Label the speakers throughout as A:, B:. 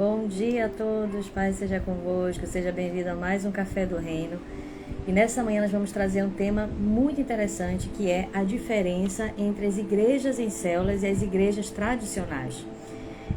A: Bom dia a todos, Pai seja convosco, seja bem-vindo a mais um Café do Reino. E nessa manhã nós vamos trazer um tema muito interessante, que é a diferença entre as igrejas em células e as igrejas tradicionais.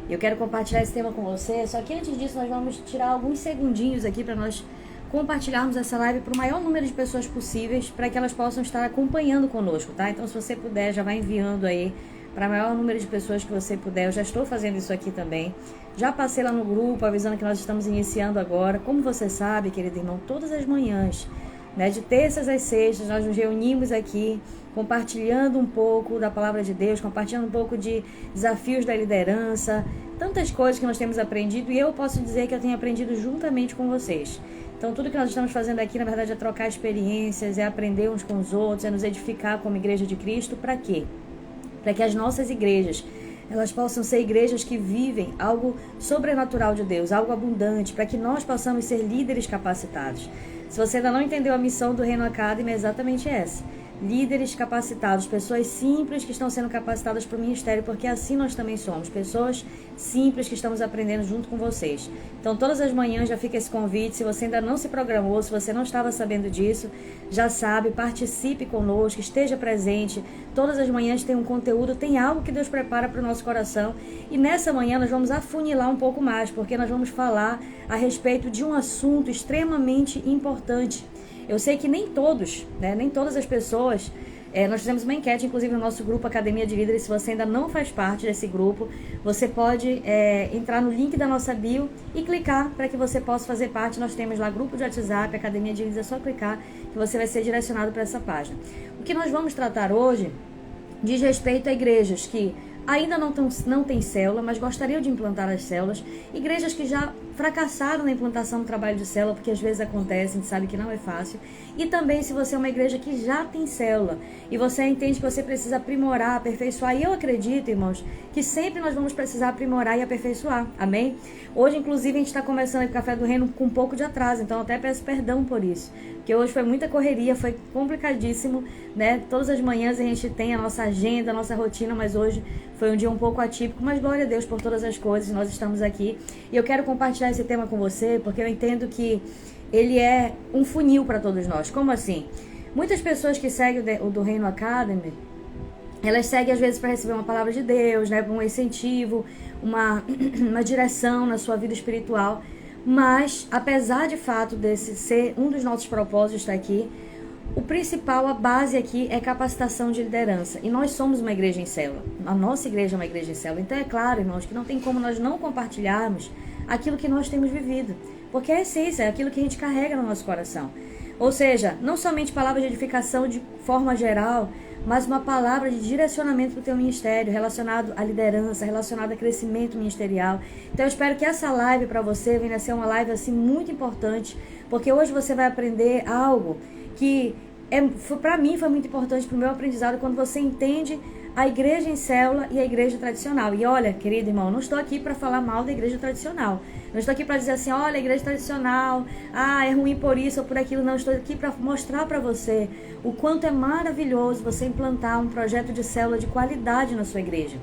A: Eu quero compartilhar esse tema com você, só que antes disso nós vamos tirar alguns segundinhos aqui para nós compartilharmos essa live para o maior número de pessoas possíveis, para que elas possam estar acompanhando conosco, tá? Então, se você puder, já vai enviando aí para o maior número de pessoas que você puder. Eu já estou fazendo isso aqui também. Já passei lá no grupo, avisando que nós estamos iniciando agora. Como você sabe, querido irmão, todas as manhãs, né, de terças às sextas, nós nos reunimos aqui, compartilhando um pouco da palavra de Deus, compartilhando um pouco de desafios da liderança, tantas coisas que nós temos aprendido, e eu posso dizer que eu tenho aprendido juntamente com vocês. Então, tudo que nós estamos fazendo aqui, na verdade, é trocar experiências, é aprender uns com os outros, é nos edificar como Igreja de Cristo. Para quê? Para que as nossas igrejas, elas possam ser igrejas que vivem algo sobrenatural de Deus, algo abundante, para que nós possamos ser líderes capacitados. Se você ainda não entendeu a missão do Reino Academy, é exatamente essa. Líderes capacitados, pessoas simples que estão sendo capacitadas para o ministério, porque assim nós também somos, pessoas simples que estamos aprendendo junto com vocês. Então, todas as manhãs já fica esse convite. Se você ainda não se programou, se você não estava sabendo disso, já sabe, participe conosco, esteja presente. Todas as manhãs tem um conteúdo, tem algo que Deus prepara para o nosso coração. E nessa manhã nós vamos afunilar um pouco mais, porque nós vamos falar a respeito de um assunto extremamente importante. Eu sei que nem todos, né, nem todas as pessoas, nós fizemos uma enquete, inclusive no nosso grupo Academia de Líderes. Se você ainda não faz parte desse grupo, você pode entrar no link da nossa bio e clicar para que você possa fazer parte. Nós temos lá grupo de WhatsApp, Academia de Líderes, é só clicar que você vai ser direcionado para essa página. O que nós vamos tratar hoje diz respeito a igrejas que ainda não tem célula, mas gostariam de implantar as células. Igrejas que já fracassaram na implantação do trabalho de célula, porque às vezes acontece, a gente sabe que não é fácil. E também se você é uma igreja que já tem célula e você entende que você precisa aprimorar, aperfeiçoar. E eu acredito, irmãos, que sempre nós vamos precisar aprimorar e aperfeiçoar. Amém? Hoje, inclusive, a gente está começando aí o Café do Reino com um pouco de atraso, então eu até peço perdão por isso. Porque hoje foi muita correria, foi complicadíssimo, né? Todas as manhãs a gente tem a nossa agenda, a nossa rotina, mas hoje foi um dia um pouco atípico, mas glória a Deus por todas as coisas, nós estamos aqui. E eu quero compartilhar esse tema com você, porque eu entendo que ele é um funil para todos nós. Como assim? Muitas pessoas que seguem o do Reino Academy, elas seguem às vezes para receber uma palavra de Deus, né? Um incentivo, uma direção na sua vida espiritual. Mas, apesar de fato desse ser um dos nossos propósitos estar aqui, o principal, a base aqui é capacitação de liderança. E nós somos uma igreja em célula. A nossa igreja é uma igreja em célula. Então é claro, irmãos, que não tem como nós não compartilharmos aquilo que nós temos vivido. Porque é a essência, é aquilo que a gente carrega no nosso coração. Ou seja, não somente palavras de edificação de forma geral, mas uma palavra de direcionamento para o teu ministério, relacionado à liderança, relacionado a crescimento ministerial. Então eu espero que essa live para você venha a ser uma live assim muito importante, porque hoje você vai aprender algo que para mim foi muito importante para o meu aprendizado, quando você entende a igreja em célula e a igreja tradicional. E olha, querido irmão, não estou aqui para falar mal da igreja tradicional. Não estou aqui para dizer assim, olha, a igreja tradicional, é ruim por isso ou por aquilo. Não, estou aqui para mostrar para você o quanto é maravilhoso você implantar um projeto de célula de qualidade na sua igreja.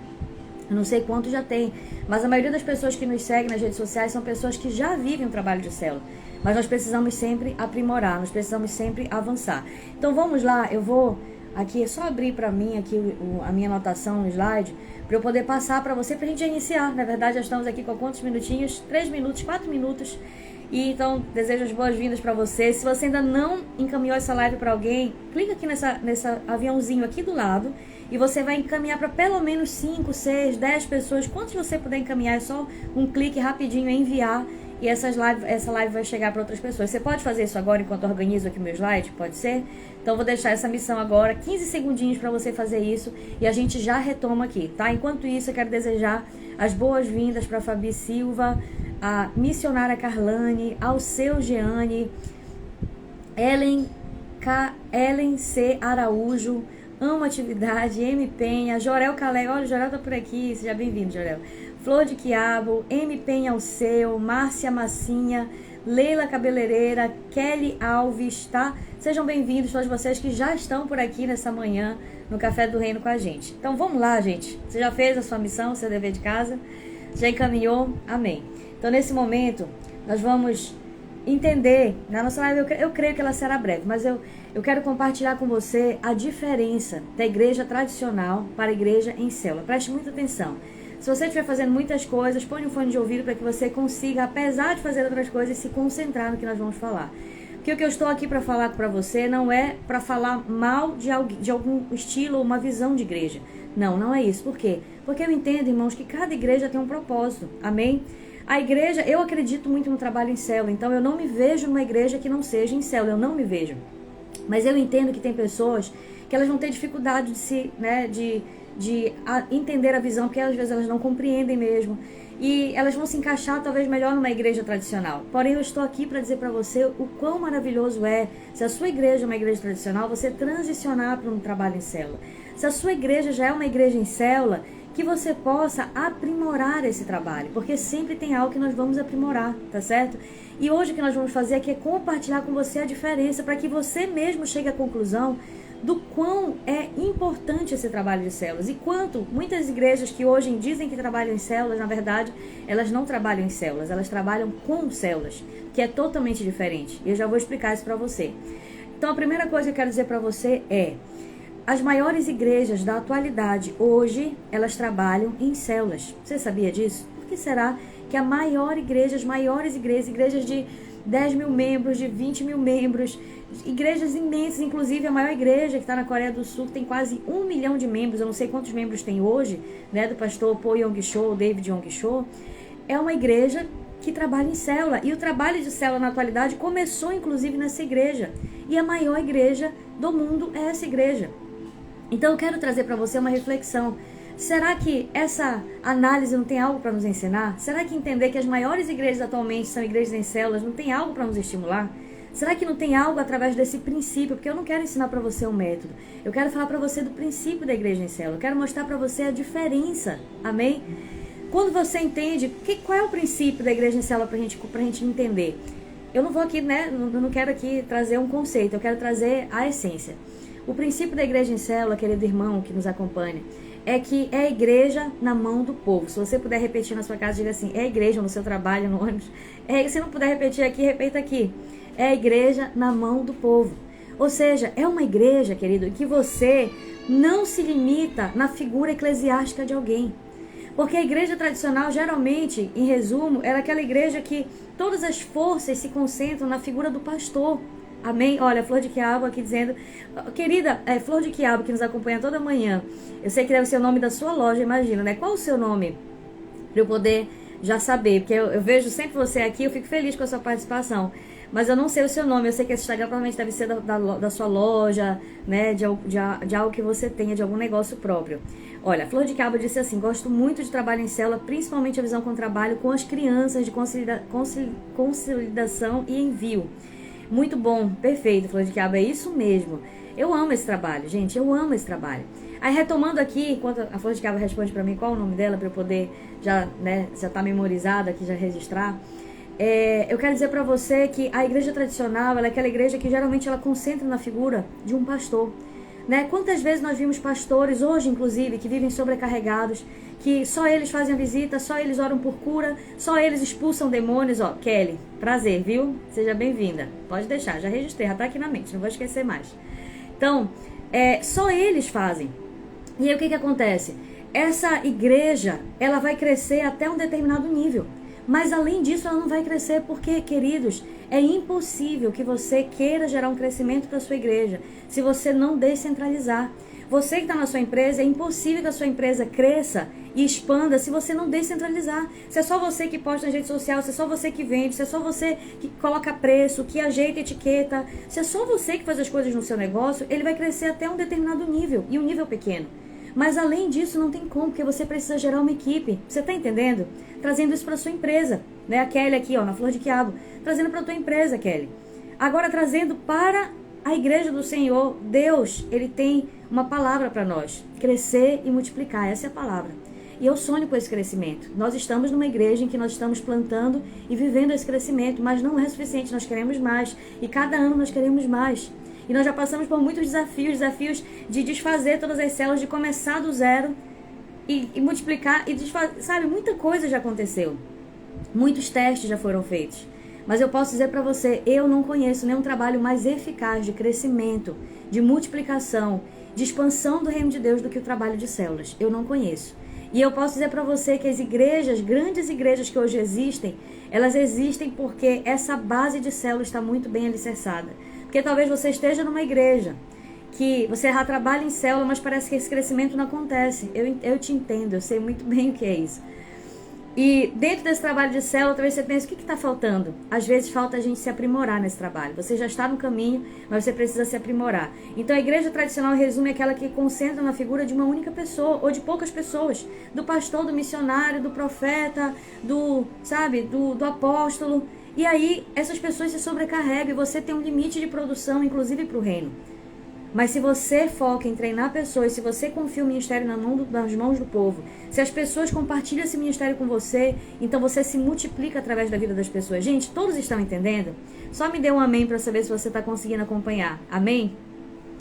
A: Eu não sei quanto já tem, mas a maioria das pessoas que nos seguem nas redes sociais são pessoas que já vivem um trabalho de célula. Mas nós precisamos sempre aprimorar, nós precisamos sempre avançar. Então vamos lá, eu vou aqui, é só abrir para mim aqui a minha anotação no slide, para eu poder passar para você, para a gente já iniciar. Na verdade, já estamos aqui com quantos minutinhos? 3 minutos, 4 minutos. E então, desejo as boas-vindas para você. Se você ainda não encaminhou essa live para alguém, clica aqui nessa aviãozinho aqui do lado e você vai encaminhar para pelo menos 5, 6, 10 pessoas. Quantos você puder encaminhar, é só um clique rapidinho em enviar. E essa live vai chegar para outras pessoas. Você pode fazer isso agora enquanto eu organizo aqui o meu slide? Pode ser? Então, vou deixar essa missão agora, 15 segundinhos para você fazer isso. E a gente já retoma aqui, tá? Enquanto isso, eu quero desejar as boas-vindas para a Fabi Silva, a missionária Carlane, ao seu Jeane, Ellen C. Araújo, Amo Atividade, M. Penha, Jorel Calé. Olha, o Jorel tá por aqui. Seja bem-vindo, Jorel. Flor de Quiabo, M. Penha Alceu, Márcia Massinha, Leila Cabeleireira, Kelly Alves, tá? Sejam bem-vindos todos vocês que já estão por aqui nessa manhã no Café do Reino com a gente. Então vamos lá, gente. Você já fez a sua missão, seu dever de casa? Já encaminhou? Amém. Então, nesse momento, nós vamos entender, na nossa live, eu creio que ela será breve, mas eu quero compartilhar com você a diferença da igreja tradicional para a igreja em célula. Preste muita atenção. Se você estiver fazendo muitas coisas, põe um fone de ouvido para que você consiga, apesar de fazer outras coisas, se concentrar no que nós vamos falar. Porque o que eu estou aqui para falar para você não é para falar mal de algum estilo ou uma visão de igreja. Não, não é isso. Por quê? Porque eu entendo, irmãos, que cada igreja tem um propósito. Amém? A igreja, eu acredito muito no trabalho em célula, então eu não me vejo numa igreja que não seja em célula, eu não me vejo. Mas eu entendo que tem pessoas que elas vão ter dificuldade de entender a visão, porque às vezes elas não compreendem mesmo. E elas vão se encaixar talvez melhor numa igreja tradicional. Porém, eu estou aqui para dizer para você o quão maravilhoso é, se a sua igreja é uma igreja tradicional, você transicionar para um trabalho em célula. Se a sua igreja já é uma igreja em célula, que você possa aprimorar esse trabalho, porque sempre tem algo que nós vamos aprimorar, tá certo? E hoje o que nós vamos fazer aqui é compartilhar com você a diferença, para que você mesmo chegue à conclusão do quão é importante esse trabalho de células e quanto muitas igrejas que hoje dizem que trabalham em células, na verdade, elas não trabalham em células, elas trabalham com células, que é totalmente diferente. E eu já vou explicar isso para você. Então, a primeira coisa que eu quero dizer para você é: as maiores igrejas da atualidade, hoje, elas trabalham em células. Você sabia disso? Por que será que a maior igreja, as maiores igrejas de 10 mil membros, de 20 mil membros, igrejas imensas, inclusive a maior igreja que está na Coreia do Sul, que tem quase 1 milhão de membros, eu não sei quantos membros tem hoje, né, do pastor Po Yong-cho, David Yong-cho, é uma igreja que trabalha em célula. E o trabalho de célula na atualidade começou, inclusive, nessa igreja. E a maior igreja do mundo é essa igreja. Então eu quero trazer para você uma reflexão. Será que essa análise não tem algo para nos ensinar? Será que entender que as maiores igrejas atualmente são igrejas em células não tem algo para nos estimular? Será que não tem algo através desse princípio? Porque eu não quero ensinar para você um método. Eu quero falar para você do princípio da igreja em célula. Eu quero mostrar para você a diferença. Amém? Quando você entende qual é o princípio da igreja em célula para a gente entender. Eu não vou aqui, né? Eu não quero aqui trazer um conceito. Eu quero trazer a essência. O princípio da igreja em célula, querido irmão que nos acompanha, é que é a igreja na mão do povo. Se você puder repetir na sua casa, diga assim: é a igreja no seu trabalho, no ônibus. Se não puder repetir aqui, repita aqui. É a igreja na mão do povo. Ou seja, é uma igreja, querido, em que você não se limita na figura eclesiástica de alguém. Porque a igreja tradicional, geralmente, em resumo, era aquela igreja que todas as forças se concentram na figura do pastor. Amém? Olha, Flor de Quiabo aqui dizendo... Querida, Flor de Quiabo, que nos acompanha toda manhã. Eu sei que deve ser o nome da sua loja, imagina, né? Qual o seu nome? Para eu poder já saber. Porque eu vejo sempre você aqui, eu fico feliz com a sua participação. Mas eu não sei o seu nome. Eu sei que esse Instagram provavelmente deve ser da sua loja, né? De algo que você tenha, de algum negócio próprio. Olha, Flor de Quiabo disse assim: gosto muito de trabalho em célula, principalmente a visão com o trabalho com as crianças, de consolidação e envio. Muito bom, perfeito, Flor de Quiabo, é isso mesmo. Eu amo esse trabalho, gente, eu amo esse trabalho. Aí, retomando aqui, enquanto a Flor de Quiabo responde para mim qual o nome dela, para eu poder já tá memorizada aqui, já registrar. Eu quero dizer para você que a igreja tradicional, ela é aquela igreja que geralmente ela concentra na figura de um pastor. Né? Quantas vezes nós vimos pastores, hoje inclusive, que vivem sobrecarregados, que só eles fazem a visita, só eles oram por cura, só eles expulsam demônios. Ó, Kelly, prazer, viu? Seja bem-vinda. Pode deixar, já registrei, já tá aqui na mente, não vou esquecer mais. Então, só eles fazem. E aí o que acontece? Essa igreja, ela vai crescer até um determinado nível. Mas além disso, ela não vai crescer porque, queridos, é impossível que você queira gerar um crescimento para a sua igreja se você não descentralizar. Você que está na sua empresa, é impossível que a sua empresa cresça e expanda se você não descentralizar. Se é só você que posta na rede social, se é só você que vende, se é só você que coloca preço, que ajeita etiqueta, se é só você que faz as coisas no seu negócio, ele vai crescer até um determinado nível, e um nível pequeno. Mas além disso, não tem como, porque você precisa gerar uma equipe. Você está entendendo? Trazendo isso para sua empresa. Né? A Kelly aqui, ó, na Flor de Quiabo. Trazendo para a tua empresa, Kelly. Agora, trazendo para a igreja do Senhor. Deus, Ele tem uma palavra para nós. Crescer e multiplicar. Essa é a palavra. E eu sonho com esse crescimento. Nós estamos numa igreja em que nós estamos plantando e vivendo esse crescimento. Mas não é suficiente. Nós queremos mais. E cada ano nós queremos mais. E nós já passamos por muitos desafios de desfazer todas as células, de começar do zero. e multiplicar e desfazer, sabe? Muita coisa já aconteceu. Muitos testes já foram feitos. Mas eu posso dizer para você, eu não conheço nenhum trabalho mais eficaz de crescimento, de multiplicação, de expansão do reino de Deus do que o trabalho de células. Eu não conheço. E eu posso dizer para você que as igrejas, grandes igrejas que hoje existem, elas existem porque essa base de células está muito bem alicerçada. Porque talvez você esteja numa igreja que você já trabalha em célula, mas parece que esse crescimento não acontece. Eu te entendo, eu sei muito bem o que é isso. E dentro desse trabalho de célula, talvez você pense, o que está faltando? Às vezes falta a gente se aprimorar nesse trabalho. Você já está no caminho, mas você precisa se aprimorar. Então a igreja tradicional, em resumo, é aquela que concentra na figura de uma única pessoa, ou de poucas pessoas. Do pastor, do missionário, do profeta, do apóstolo. E aí essas pessoas se sobrecarregam e você tem um limite de produção, inclusive para o reino. Mas se você foca em treinar pessoas, se você confia o ministério nas mãos do povo, se as pessoas compartilham esse ministério com você, então você se multiplica através da vida das pessoas. Gente, todos estão entendendo? Só me dê um amém para saber se você está conseguindo acompanhar. Amém?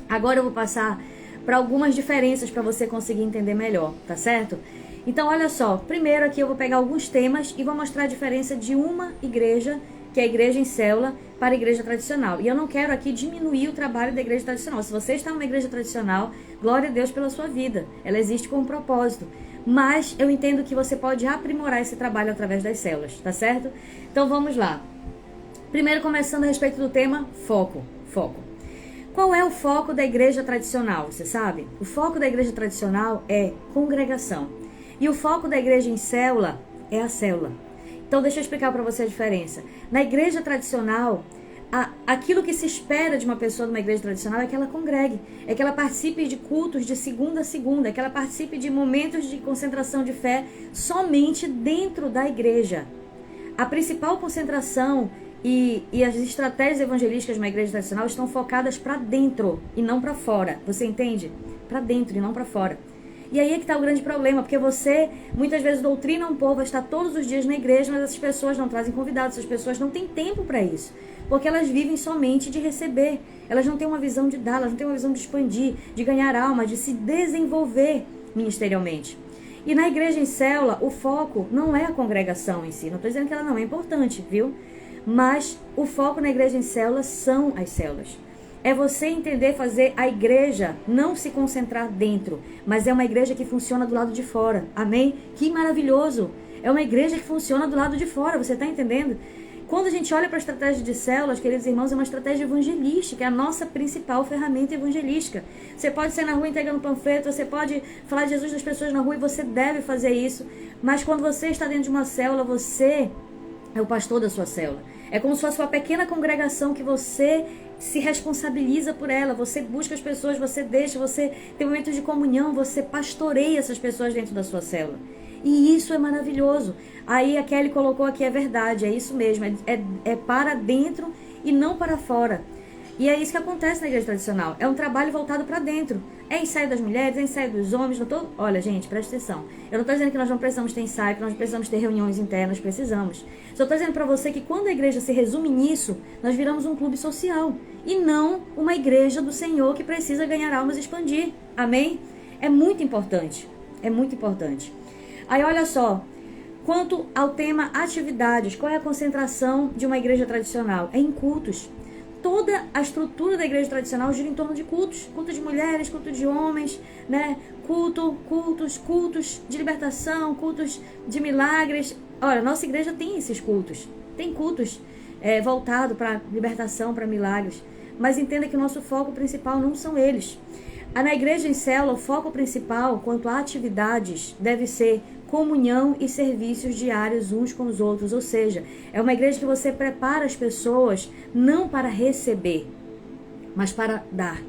A: Agora eu vou passar para algumas diferenças para você conseguir entender melhor, tá certo? Então olha só, primeiro aqui eu vou pegar alguns temas e vou mostrar a diferença de uma igreja, que é a igreja em célula, para a igreja tradicional. E eu não quero aqui diminuir o trabalho da igreja tradicional. Se você está numa igreja tradicional, glória a Deus pela sua vida. Ela existe com um propósito. Mas eu entendo que você pode aprimorar esse trabalho através das células, tá certo? Então vamos lá. Primeiro, começando a respeito do tema foco. Foco. Qual é o foco da igreja tradicional? Você sabe? O foco da igreja tradicional é congregação. E o foco da igreja em célula é a célula. Então, deixa eu explicar para você a diferença. Na igreja tradicional, aquilo que se espera de uma pessoa numa igreja tradicional é que ela congregue, é que ela participe de cultos de segunda a segunda, é que ela participe de momentos de concentração de fé somente dentro da igreja. A principal concentração e as estratégias evangelísticas de uma igreja tradicional estão focadas para dentro e não para fora. Você entende? Para dentro e não para fora. E aí é que está o grande problema, porque você muitas vezes doutrina um povo a estar todos os dias na igreja, mas essas pessoas não trazem convidados, essas pessoas não têm tempo para isso, porque elas vivem somente de receber, elas não têm uma visão de dar, elas não têm uma visão de expandir, de ganhar alma, de se desenvolver ministerialmente. E na igreja em célula, o foco não é a congregação em si, não estou dizendo que ela não é importante, viu? Mas o foco na igreja em célula são as células. É você entender fazer a igreja não se concentrar dentro, mas é uma igreja que funciona do lado de fora. Amém? Que maravilhoso! É uma igreja que funciona do lado de fora, você está entendendo? Quando a gente olha para a estratégia de células, queridos irmãos, é uma estratégia evangelística, é a nossa principal ferramenta evangelística. Você pode sair na rua entregando panfleto, você pode falar de Jesus das pessoas na rua e você deve fazer isso, mas quando você está dentro de uma célula, você é o pastor da sua célula. É como se fosse uma pequena congregação que você se responsabiliza por ela, você busca as pessoas, você deixa, você tem momentos de comunhão, você pastoreia essas pessoas dentro da sua célula. E isso é maravilhoso. Aí a Kelly colocou aqui, é verdade, é isso mesmo, é para dentro e não para fora. E é isso que acontece na igreja tradicional, é um trabalho voltado para dentro. É ensaio das mulheres, é ensaio dos homens, não tô... Olha, gente, presta atenção. Eu não estou dizendo que nós não precisamos ter ensaio, que nós precisamos ter reuniões internas, precisamos. Só estou dizendo para você que quando a igreja se resume nisso, nós viramos um clube social. E não uma igreja do Senhor que precisa ganhar almas e expandir. Amém? É muito importante. É muito importante. Aí, olha só. Quanto ao tema atividades, qual é a concentração de uma igreja tradicional? É em cultos. Toda a estrutura da igreja tradicional gira em torno de cultos. Culto de mulheres, culto de homens, né? Cultos de libertação, cultos de milagres. Olha, nossa igreja tem esses cultos. Tem cultos voltados para libertação, para milagres. Mas entenda que o nosso foco principal não são eles. Na igreja em célula, o foco principal, quanto a atividades, deve ser comunhão e serviços diários uns com os outros. Ou seja, é uma igreja que você prepara as pessoas não para receber, mas para dar.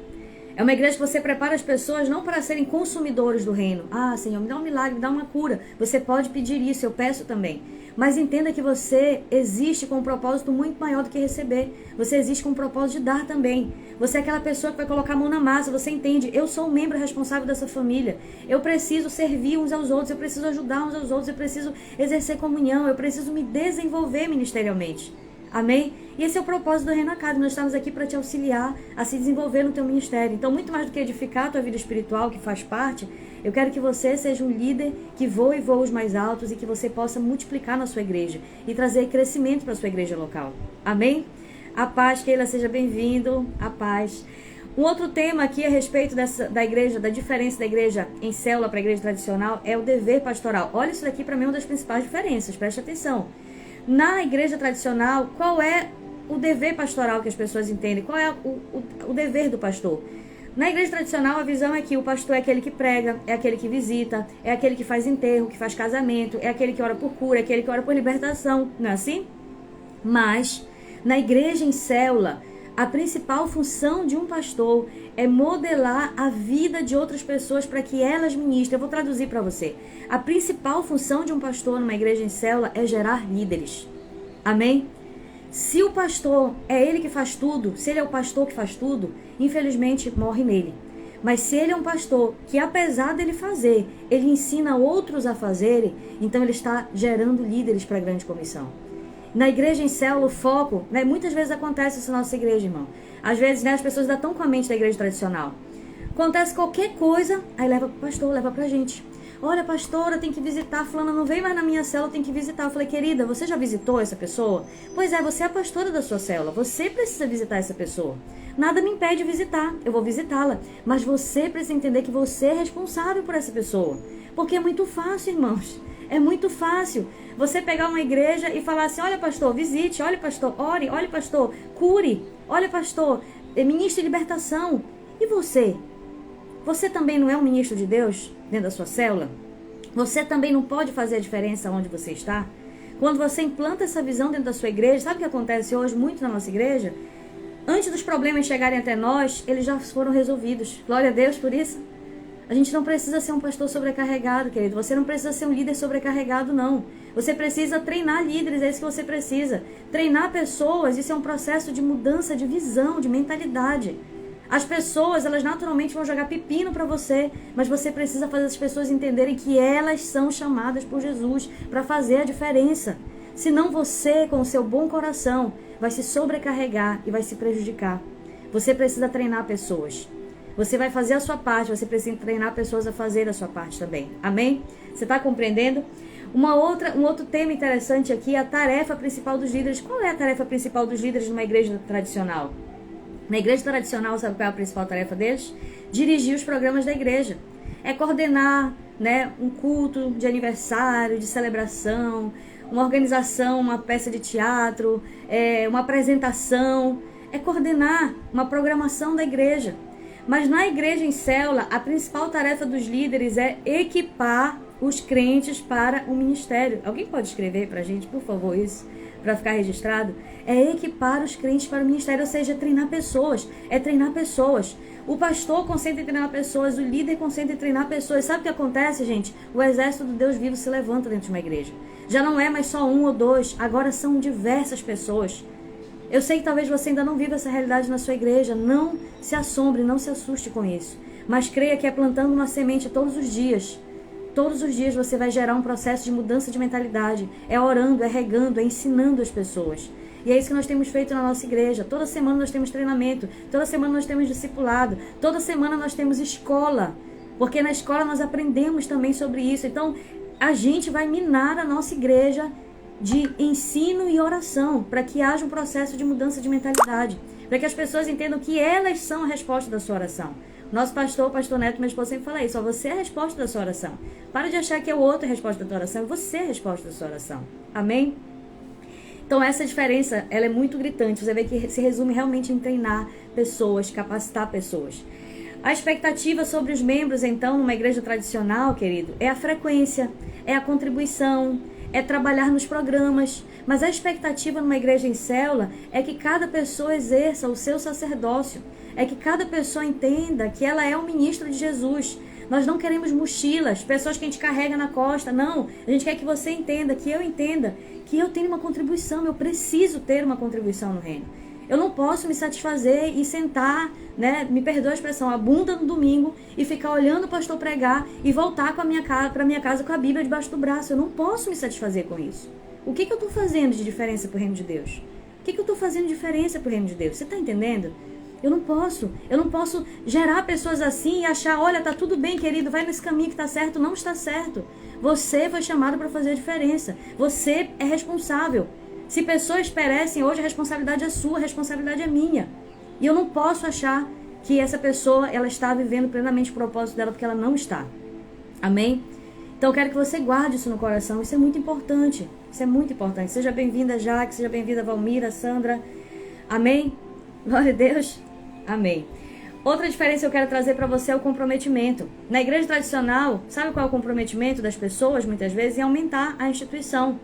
A: É uma igreja que você prepara as pessoas não para serem consumidores do reino. Ah, Senhor, me dá um milagre, me dá uma cura. Você pode pedir isso, eu peço também. Mas entenda que você existe com um propósito muito maior do que receber. Você existe com um propósito de dar também. Você é aquela pessoa que vai colocar a mão na massa. Você entende, eu sou um membro responsável dessa família. Eu preciso servir uns aos outros, eu preciso ajudar uns aos outros, eu preciso exercer comunhão, eu preciso me desenvolver ministerialmente. Amém? E esse é o propósito do Reino Academy. Nós estamos aqui para te auxiliar a se desenvolver no teu ministério. Então, muito mais do que edificar a tua vida espiritual, que faz parte, eu quero que você seja um líder que voe voos mais altos e que você possa multiplicar na sua igreja e trazer crescimento para a sua igreja local. Amém? A paz, Keila, seja bem-vindo. A paz. Um outro tema aqui a respeito da igreja, da diferença da igreja em célula para a igreja tradicional é o dever pastoral. Olha, isso daqui para mim é uma das principais diferenças, preste atenção. Na igreja tradicional, qual é o dever pastoral que as pessoas entendem? Qual é o dever do pastor? Na igreja tradicional, a visão é que o pastor é aquele que prega, é aquele que visita, é aquele que faz enterro, que faz casamento, é aquele que ora por cura, é aquele que ora por libertação, não é assim? Mas, na igreja em célula, a principal função de um pastor é modelar a vida de outras pessoas para que elas ministrem. Eu vou traduzir para você. A principal função de um pastor numa igreja em célula é gerar líderes. Amém? Se o pastor é ele que faz tudo, se ele é o pastor que faz tudo, infelizmente morre nele. Mas se ele é um pastor que, apesar dele fazer, ele ensina outros a fazerem, então ele está gerando líderes para a grande comissão. Na igreja em célula, o foco, muitas vezes acontece isso na nossa igreja, irmão. Às vezes, as pessoas ainda estão com a mente da igreja tradicional. Acontece qualquer coisa, aí leva pro pastor, leva pra gente. Olha, pastora, tem que visitar, fulana não veio mais na minha célula, tem que visitar. Eu falei, querida, você já visitou essa pessoa? Pois é, você é a pastora da sua célula, você precisa visitar essa pessoa. Nada me impede de visitar, eu vou visitá-la. Mas você precisa entender que você é responsável por essa pessoa. Porque é muito fácil, irmãos. É muito fácil você pegar uma igreja e falar assim, olha pastor, visite, olha pastor, ore, olha pastor, cure, olha pastor, ministre libertação. E você? Você também não é um ministro de Deus dentro da sua célula? Você também não pode fazer a diferença onde você está? Quando você implanta essa visão dentro da sua igreja, sabe o que acontece hoje muito na nossa igreja? Antes dos problemas chegarem até nós, eles já foram resolvidos. Glória a Deus por isso. A gente não precisa ser um pastor sobrecarregado, querido. Você não precisa ser um líder sobrecarregado, não. Você precisa treinar líderes, é isso que você precisa. Treinar pessoas, isso é um processo de mudança de visão, de mentalidade. As pessoas, elas naturalmente vão jogar pepino para você, mas você precisa fazer as pessoas entenderem que elas são chamadas por Jesus para fazer a diferença. Senão você, com o seu bom coração, vai se sobrecarregar e vai se prejudicar. Você precisa treinar pessoas. Você vai fazer a sua parte, você precisa treinar pessoas a fazer a sua parte também. Amém? Você está compreendendo? Um outro tema interessante aqui é a tarefa principal dos líderes. Qual é a tarefa principal dos líderes numa igreja tradicional? Na igreja tradicional, sabe qual é a principal tarefa deles? Dirigir os programas da igreja. É coordenar, um culto de aniversário, de celebração, uma organização, uma peça de teatro, uma apresentação. É coordenar uma programação da igreja. Mas na igreja em célula, a principal tarefa dos líderes é equipar os crentes para o ministério. Alguém pode escrever para a gente, por favor, isso, para ficar registrado? É equipar os crentes para o ministério, ou seja, treinar pessoas. É treinar pessoas. O pastor concentra em treinar pessoas, o líder concentra em treinar pessoas. Sabe o que acontece, gente? O exército do Deus vivo se levanta dentro de uma igreja. Já não é mais só um ou dois, agora são diversas pessoas. Eu sei que talvez você ainda não viva essa realidade na sua igreja. Não se assombre, não se assuste com isso. Mas creia que é plantando uma semente todos os dias. Todos os dias você vai gerar um processo de mudança de mentalidade. É orando, é regando, é ensinando as pessoas. E é isso que nós temos feito na nossa igreja. Toda semana nós temos treinamento. Toda semana nós temos discipulado. Toda semana nós temos escola. Porque na escola nós aprendemos também sobre isso. Então, a gente vai minar a nossa igreja de ensino e oração, para que haja um processo de mudança de mentalidade, para que as pessoas entendam que elas são a resposta da sua oração. Nosso pastor, pastor Neto, meu esposo sempre fala isso, ó, você é a resposta da sua oração. Para de achar que é o outro a resposta da tua oração, você é a resposta da sua oração. Amém? Então essa diferença, ela é muito gritante, você vê que se resume realmente em treinar pessoas, capacitar pessoas. A expectativa sobre os membros, então, numa igreja tradicional, querido, é a frequência, é a contribuição, é trabalhar nos programas. Mas a expectativa numa igreja em célula é que cada pessoa exerça o seu sacerdócio. É que cada pessoa entenda que ela é um ministro de Jesus. Nós não queremos mochilas, pessoas que a gente carrega na costa. Não, a gente quer que você entenda, que eu entenda, que eu tenho uma contribuição, eu preciso ter uma contribuição no reino. Eu não posso me satisfazer e sentar, me perdoa a expressão, a bunda no domingo e ficar olhando o pastor pregar e voltar para minha casa com a Bíblia debaixo do braço. Eu não posso me satisfazer com isso. O que eu estou fazendo de diferença para o reino de Deus? O que eu estou fazendo diferença para o reino de Deus? Você está entendendo? Eu não posso gerar pessoas assim e achar, olha, tá tudo bem, querido, vai nesse caminho que tá certo. Não está certo. Você foi chamado para fazer a diferença. Você é responsável. Se pessoas perecem hoje, a responsabilidade é sua, a responsabilidade é minha. E eu não posso achar que essa pessoa, ela está vivendo plenamente o propósito dela, porque ela não está. Amém? Então eu quero que você guarde isso no coração. Isso é muito importante. Isso é muito importante. Seja bem-vinda, Jaque. Seja bem-vinda, Valmira, Sandra. Amém? Glória a Deus. Amém. Outra diferença que eu quero trazer para você é o comprometimento. Na igreja tradicional, sabe qual é o comprometimento das pessoas, muitas vezes? É aumentar a instituição.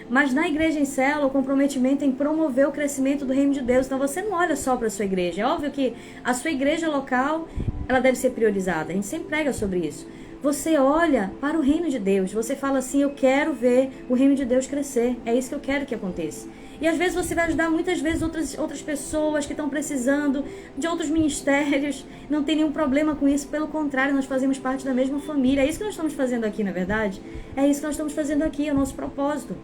A: Mas na igreja em célula, o comprometimento é em promover o crescimento do reino de Deus. Então você não olha só para a sua igreja. É óbvio que a sua igreja local, ela deve ser priorizada. A gente sempre prega sobre isso. Você olha para o reino de Deus. Você fala assim, eu quero ver o reino de Deus crescer. É isso que eu quero que aconteça. E às vezes você vai ajudar muitas vezes outras pessoas que estão precisando de outros ministérios. Não tem nenhum problema com isso. Pelo contrário, nós fazemos parte da mesma família. É isso que nós estamos fazendo aqui, na verdade. É isso que nós estamos fazendo aqui, é o nosso propósito.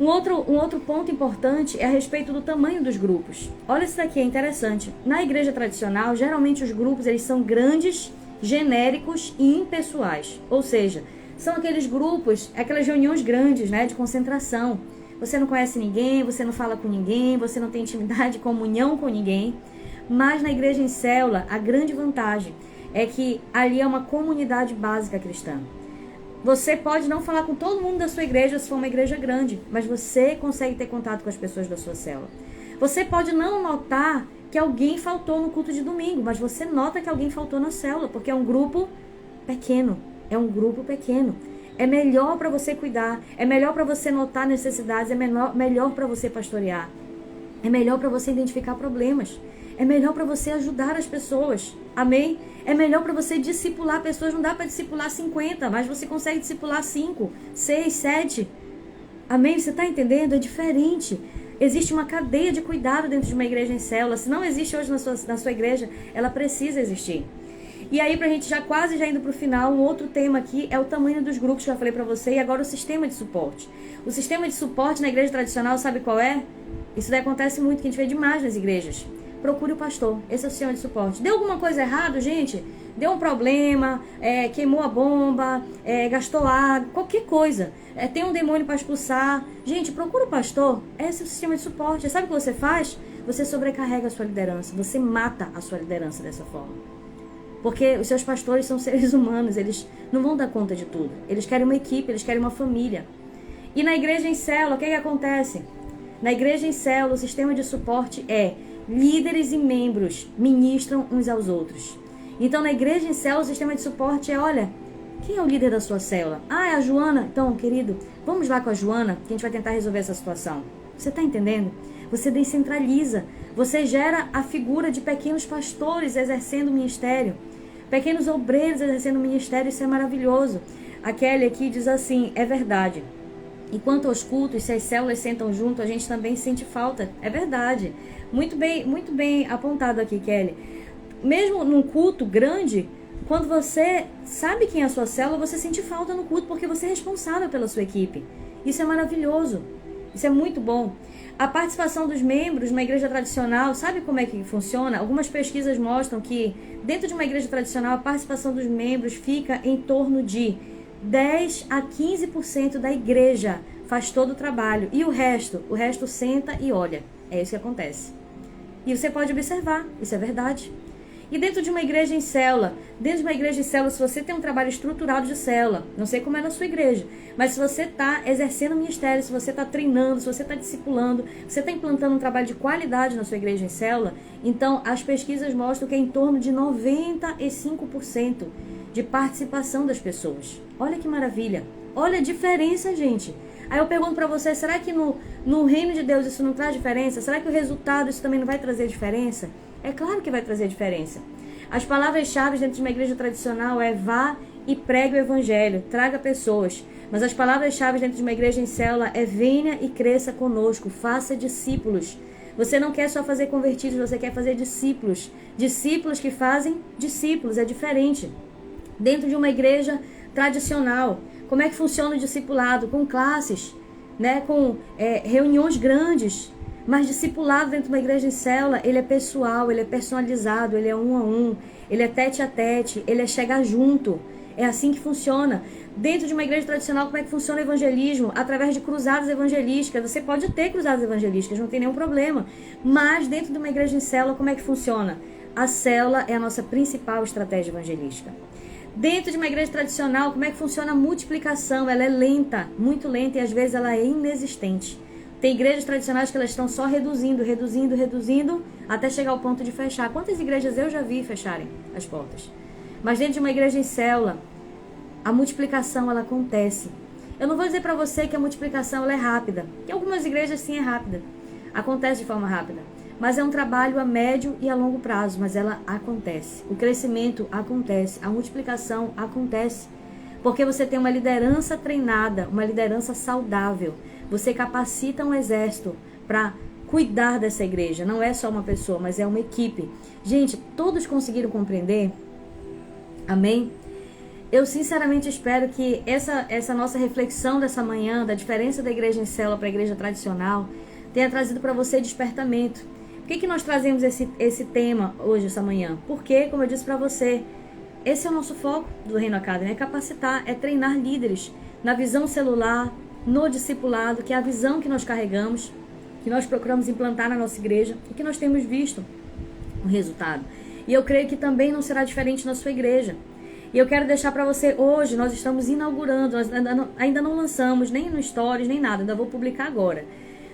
A: Um outro ponto importante é a respeito do tamanho dos grupos. Olha, isso daqui é interessante. Na igreja tradicional, geralmente os grupos eles são grandes, genéricos e impessoais. Ou seja, são aqueles grupos, aquelas reuniões grandes, né, de concentração. Você não conhece ninguém, você não fala com ninguém, você não tem intimidade, comunhão com ninguém. Mas na igreja em célula, a grande vantagem é que ali é uma comunidade básica cristã. Você pode não falar com todo mundo da sua igreja se for uma igreja grande, mas você consegue ter contato com as pessoas da sua célula. Você pode não notar que alguém faltou no culto de domingo, mas você nota que alguém faltou na célula, porque é um grupo pequeno. É um grupo pequeno. É melhor para você cuidar, é melhor para você notar necessidades, é melhor para você pastorear. É melhor para você identificar problemas. É melhor para você ajudar as pessoas. Amém? É melhor para você discipular pessoas. Não dá para discipular 50, mas você consegue discipular 5, 6, 7. Amém? Você está entendendo? É diferente. Existe uma cadeia de cuidado dentro de uma igreja em célula. Se não existe hoje na sua igreja, ela precisa existir. E aí, pra gente quase indo pro final, um outro tema aqui é o tamanho dos grupos que eu falei pra você, e agora o sistema de suporte. O sistema de suporte na igreja tradicional, sabe qual é? Isso daí acontece muito, que a gente vê demais nas igrejas. Procure o pastor, esse é o sistema de suporte. Deu alguma coisa errada, gente? Deu um problema, queimou a bomba, gastou água, qualquer coisa. Tem um demônio para expulsar. Gente, procura o pastor, esse é o sistema de suporte. Sabe o que você faz? Você sobrecarrega a sua liderança, você mata a sua liderança dessa forma. Porque os seus pastores são seres humanos, eles não vão dar conta de tudo. Eles querem uma equipe, eles querem uma família. E na igreja em célula, o que acontece? Na igreja em célula, o sistema de suporte é líderes e membros ministram uns aos outros. Então, na igreja em célula, o sistema de suporte é, olha, quem é o líder da sua célula? Ah, é a Joana? Então, querido, vamos lá com a Joana, que a gente vai tentar resolver essa situação. Você está entendendo? Você descentraliza. Você gera a figura de pequenos pastores exercendo o ministério. Pequenos obreiros exercendo o ministério, isso é maravilhoso. A Kelly aqui diz assim, é verdade. Enquanto aos cultos, se as células sentam junto, a gente também sente falta. É verdade. Muito bem apontado aqui, Kelly. Mesmo num culto grande, quando você sabe quem é a sua célula, você sente falta no culto, porque você é responsável pela sua equipe. Isso é maravilhoso. Isso é muito bom. A participação dos membros numa igreja tradicional, sabe como é que funciona? Algumas pesquisas mostram que dentro de uma igreja tradicional, a participação dos membros fica em torno de 10 a 15% da igreja faz todo o trabalho. E o resto senta e olha. É isso que acontece. E você pode observar, isso é verdade. E dentro de uma igreja em célula, se você tem um trabalho estruturado de célula, não sei como é na sua igreja, mas se você está exercendo o ministério, se você está treinando, se você está discipulando, se você está implantando um trabalho de qualidade na sua igreja em célula, então as pesquisas mostram que é em torno de 95% de participação das pessoas. Olha que maravilha. Olha a diferença, gente. Aí eu pergunto para você, será que no reino de Deus isso não traz diferença? Será que o resultado isso também não vai trazer diferença? É claro que vai trazer diferença. As palavras-chave dentro de uma igreja tradicional é vá e pregue o evangelho, traga pessoas. Mas as palavras-chave dentro de uma igreja em célula é venha e cresça conosco, faça discípulos. Você não quer só fazer convertidos, você quer fazer discípulos. Discípulos que fazem discípulos, é diferente. Dentro de uma igreja tradicional, como é que funciona o discipulado? Com classes, né? Com reuniões grandes. Mas discipulado dentro de uma igreja em célula, ele é pessoal, ele é personalizado, ele é um a um, ele é tete a tete, ele é chegar junto. É assim que funciona. Dentro de uma igreja tradicional, como é que funciona o evangelismo? Através de cruzadas evangelísticas. Você pode ter cruzadas evangelísticas, não tem nenhum problema. Mas dentro de uma igreja em célula, como é que funciona? A célula é a nossa principal estratégia evangelística. Dentro de uma igreja tradicional, como é que funciona a multiplicação? Ela é lenta, muito lenta, e às vezes ela é inexistente. Tem igrejas tradicionais que elas estão só reduzindo, até chegar ao ponto de fechar. Quantas igrejas eu já vi fecharem as portas? Mas dentro de uma igreja em célula, a multiplicação ela acontece. Eu não vou dizer para você que a multiplicação ela é rápida, que algumas igrejas sim é rápida, acontece de forma rápida. Mas é um trabalho a médio e a longo prazo, mas ela acontece. O crescimento acontece, a multiplicação acontece. Porque você tem uma liderança treinada, uma liderança saudável. Você capacita um exército para cuidar dessa igreja. Não é só uma pessoa, mas é uma equipe. Gente, todos conseguiram compreender? Amém? Eu sinceramente espero que essa nossa reflexão dessa manhã, da diferença da igreja em célula para a igreja tradicional, tenha trazido para você despertamento. Por que nós trazemos esse tema hoje, essa manhã? Porque, como eu disse para você, esse é o nosso foco do Reino Academy, é capacitar, é treinar líderes na visão celular, no discipulado, que é a visão que nós carregamos, que nós procuramos implantar na nossa igreja e que nós temos visto o resultado. E eu creio que também não será diferente na sua igreja. E eu quero deixar para você hoje, nós estamos inaugurando, nós ainda não lançamos nem no Stories, nem nada, ainda vou publicar agora.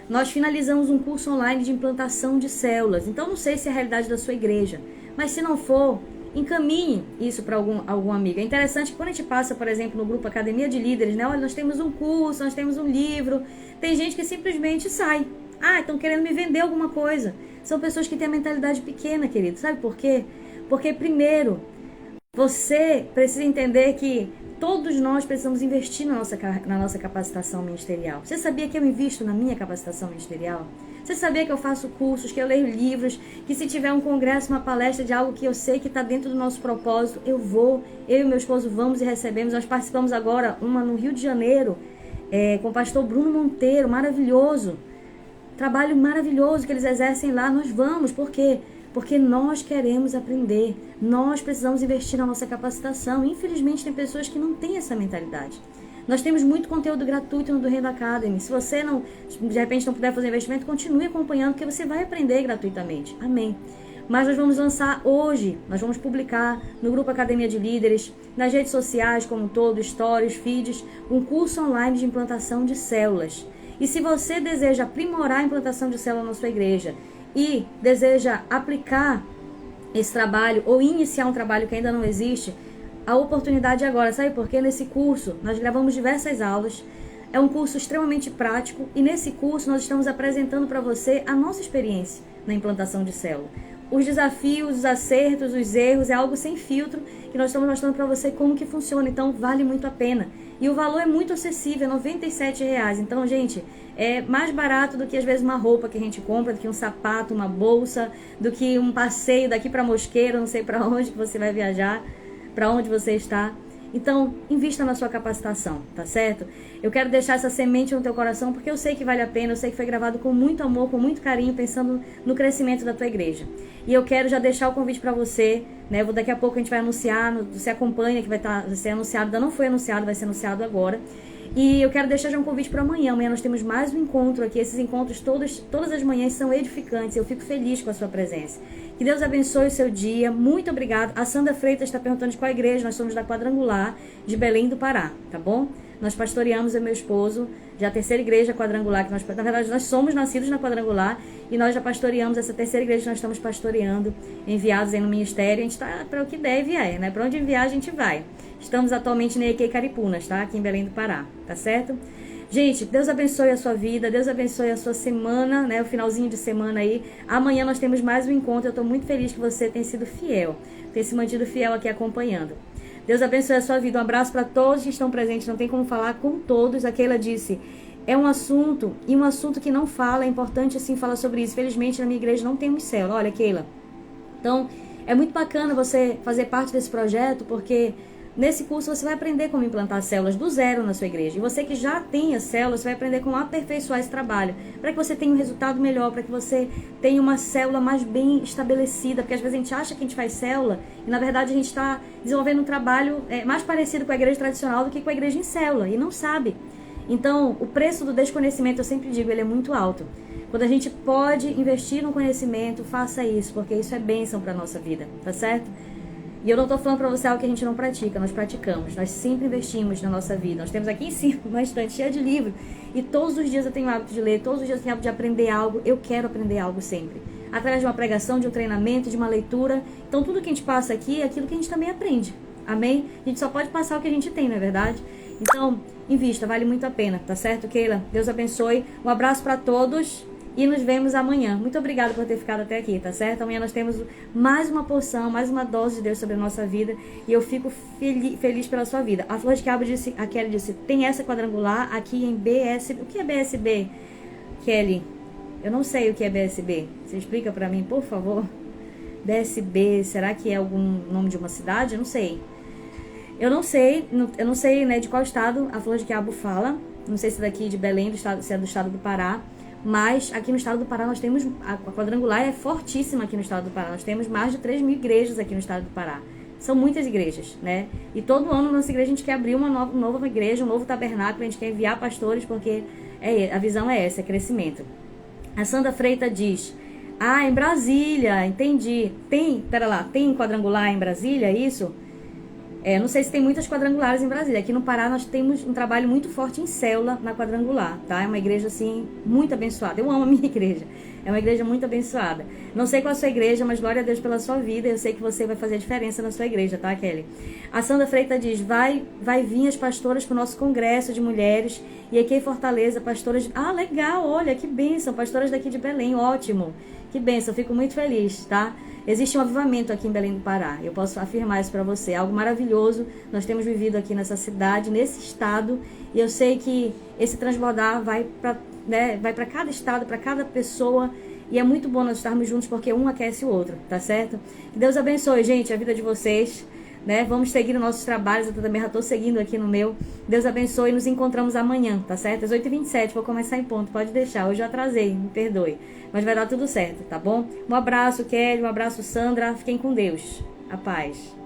A: Nós finalizamos um curso online de implantação de células. Então não sei se é a realidade da sua igreja, mas se não for, encaminhe isso para algum amigo. É interessante que quando a gente passa, por exemplo, no grupo Academia de Líderes, né? Olha, nós temos um curso, nós temos um livro. Tem gente que simplesmente sai. Ah, estão querendo me vender alguma coisa. São pessoas que têm a mentalidade pequena, querido. Sabe por quê? Porque, primeiro, você precisa entender que todos nós precisamos investir na nossa capacitação ministerial. Você sabia que eu invisto na minha capacitação ministerial? Você sabia que eu faço cursos, que eu leio livros, que se tiver um congresso, uma palestra de algo que eu sei que está dentro do nosso propósito, eu e meu esposo vamos e recebemos. Nós participamos agora, uma no Rio de Janeiro, com o pastor Bruno Monteiro, maravilhoso. Trabalho maravilhoso que eles exercem lá, nós vamos. Por quê? Porque nós queremos aprender, nós precisamos investir na nossa capacitação. Infelizmente tem pessoas que não têm essa mentalidade. Nós temos muito conteúdo gratuito no do Reino Academy. Se você não, de repente não puder fazer investimento, continue acompanhando, porque você vai aprender gratuitamente. Amém. Mas nós vamos lançar hoje, nós vamos publicar no grupo Academia de Líderes, nas redes sociais como um todo, stories, feeds, um curso online de implantação de células. E se você deseja aprimorar a implantação de célula na sua igreja e deseja aplicar esse trabalho ou iniciar um trabalho que ainda não existe, a oportunidade é agora. Sabe por quê? Nesse curso nós gravamos diversas aulas, é um curso extremamente prático e nesse curso nós estamos apresentando para você a nossa experiência na implantação de célula. Os desafios, os acertos, os erros, é algo sem filtro que nós estamos mostrando para você como que funciona, então vale muito a pena. E o valor é muito acessível, é R$ 97,00. Então, gente, é mais barato do que às vezes uma roupa que a gente compra, do que um sapato, uma bolsa, do que um passeio daqui para Mosqueiro, não sei para onde que você vai viajar, para onde você está. Então, invista na sua capacitação, tá certo? Eu quero deixar essa semente no teu coração, porque eu sei que vale a pena, eu sei que foi gravado com muito amor, com muito carinho, pensando no crescimento da tua igreja. E eu quero já deixar o convite para você, né? Daqui a pouco a gente vai anunciar, você acompanha, que vai ser anunciado, ainda não foi anunciado, vai ser anunciado agora. E eu quero deixar já um convite para amanhã. Amanhã nós temos mais um encontro aqui. Esses encontros todas as manhãs são edificantes. Eu fico feliz com a sua presença. Que Deus abençoe o seu dia. Muito obrigado. A Sandra Freitas está perguntando de qual igreja. Nós somos da Quadrangular de Belém do Pará, tá bom? Nós pastoreamos, eu e meu esposo, já a terceira igreja quadrangular, que na verdade nós somos nascidos na Quadrangular e nós já pastoreamos essa terceira igreja que nós estamos pastoreando, enviados aí no ministério. A gente está para o que deve né? Para onde enviar a gente vai. Estamos atualmente na EQ Caripunas, tá? Aqui em Belém do Pará, tá certo? Gente, Deus abençoe a sua vida, Deus abençoe a sua semana, né? O finalzinho de semana aí. Amanhã nós temos mais um encontro. Eu estou muito feliz que você tenha sido fiel, tenha se mantido fiel aqui acompanhando. Deus abençoe a sua vida. Um abraço para todos que estão presentes. Não tem como falar com todos. A Keila disse, é um assunto, e um assunto que não fala, é importante assim falar sobre isso. Felizmente na minha igreja não temos célula. Olha, Keila. Então, é muito bacana você fazer parte desse projeto, porque nesse curso você vai aprender como implantar células do zero na sua igreja. E você que já tem as células, você vai aprender como aperfeiçoar esse trabalho, para que você tenha um resultado melhor, para que você tenha uma célula mais bem estabelecida, porque às vezes a gente acha que a gente faz célula e na verdade a gente está desenvolvendo um trabalho mais parecido com a igreja tradicional do que com a igreja em célula, e não sabe. Então, o preço do desconhecimento, eu sempre digo, ele é muito alto. Quando a gente pode investir no conhecimento, faça isso, porque isso é bênção para a nossa vida, tá certo? E eu não estou falando para você algo que a gente não pratica, nós praticamos, nós sempre investimos na nossa vida. Nós temos aqui em cima uma estante cheia de livros e todos os dias eu tenho o hábito de ler, todos os dias eu tenho o hábito de aprender algo, eu quero aprender algo sempre. Através de uma pregação, de um treinamento, de uma leitura. Então tudo que a gente passa aqui é aquilo que a gente também aprende, amém? A gente só pode passar o que a gente tem, não é verdade? Então, invista, vale muito a pena, tá certo, Keila? Deus abençoe, um abraço para todos. E nos vemos amanhã. Muito obrigada por ter ficado até aqui, tá certo? Amanhã nós temos mais uma porção, mais uma dose de Deus sobre a nossa vida. E eu fico feliz pela sua vida. A Flor de Cabo disse, a Kelly disse, tem essa quadrangular aqui em BSB. O que é BSB, Kelly? Eu não sei o que é BSB. Você explica pra mim, por favor? BSB, será que é algum nome de uma cidade? Eu não sei. Eu não sei, né, de qual estado a Flor de Cabo fala. Não sei se é daqui de Belém, se é do estado do Pará. Mas aqui no estado do Pará nós temos, a quadrangular é fortíssima aqui no estado do Pará, nós temos mais de 3.000 igrejas aqui no estado do Pará. São muitas igrejas, né? E todo ano na nossa igreja a gente quer abrir uma nova igreja, um novo tabernáculo, a gente quer enviar pastores, porque a visão é essa, é crescimento. A Sandra Freitas diz, em Brasília, entendi. Tem quadrangular em Brasília, é isso? Não sei se tem muitas quadrangulares em Brasília. Aqui no Pará nós temos um trabalho muito forte em célula na quadrangular, tá? É uma igreja, assim, muito abençoada. Eu amo a minha igreja. É uma igreja muito abençoada. Não sei qual é a sua igreja, mas glória a Deus pela sua vida. Eu sei que você vai fazer a diferença na sua igreja, tá, Kelly? A Sandra Freitas diz, vai vir as pastoras para o nosso congresso de mulheres. E aqui em Fortaleza, pastoras... legal, olha, que bênção. Pastoras daqui de Belém, ótimo. Que bênção, fico muito feliz, tá? Existe um avivamento aqui em Belém do Pará. Eu posso afirmar isso para você. É algo maravilhoso. Nós temos vivido aqui nessa cidade, nesse estado. E eu sei que esse transbordar vai para cada estado, para cada pessoa. E é muito bom nós estarmos juntos porque um aquece o outro, tá certo? Que Deus abençoe, gente, a vida de vocês. Né? Vamos seguir nos nossos trabalhos. Eu também já estou seguindo aqui no meu. Deus abençoe e nos encontramos amanhã, tá certo? Às 8h27, vou começar em ponto, pode deixar. Hoje eu atrasei, me perdoe. Mas vai dar tudo certo, tá bom? Um abraço, Kelly, um abraço, Sandra. Fiquem com Deus. A paz.